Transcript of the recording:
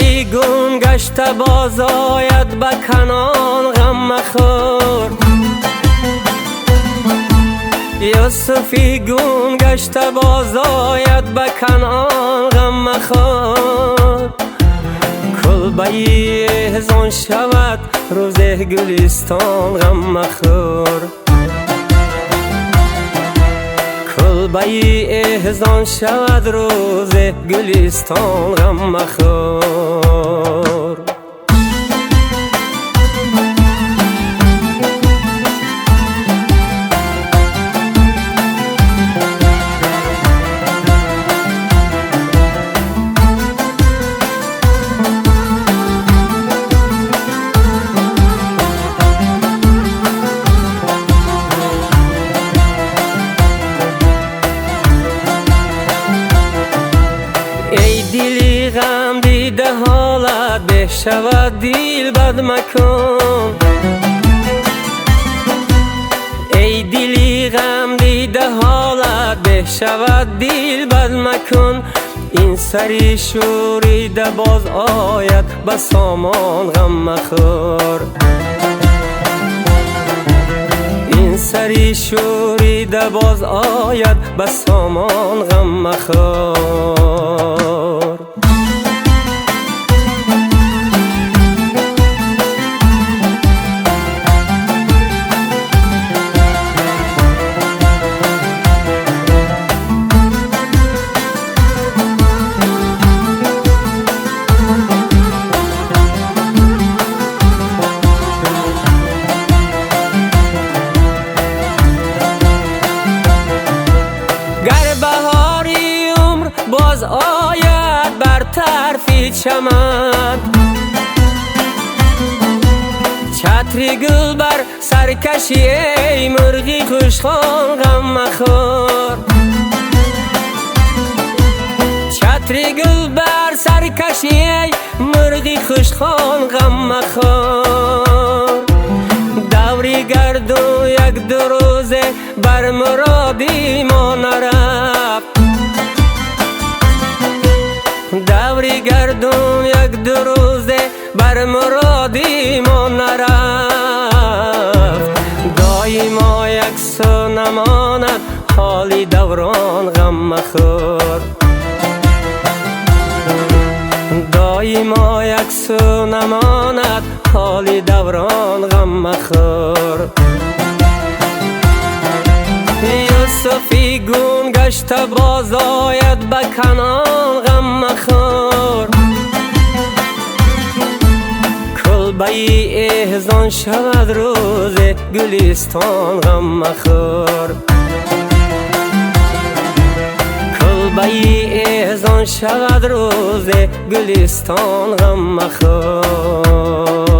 یوسفی گون گشته باز آید به کنان غم مخور. یوسفی گون گشته باز آید به کنان غم مخور. کلبه احزان شود روز گلستان غم مخور. کلبه احزان شود روز گلستان غم مخور. ای دلی غم دیده حالت به شود دل بد مکن. ای دلی غم دیده حالت به شود دل بد مکن. این سری شوریده باز آید به سامان غم مخور. این سری شوریده باز آید به سامان غم مخور. گر بهاری عمر باز آید بر طرفی چمن. چتری گل بر سرکشی ای مرغی خوشخوان غم مخور. چتری گل بر سرکشی ای مرغی خوشخوان غم مخور. دوری گردون یک دو روزه بر مرادی ما نرفت. دوری گردون یک دو روزه بر مرادی ما نرفت. دایما یک سو نماند حالی دوران غم مخور. دایما یک سو نماند حالی دوران غم مخور. یوسفی گون گشته باز آید به کنان غم مخور. کلبه احزان شود روز گلستان غم مخور. کلبه احزان شود روز گلستان غم مخور.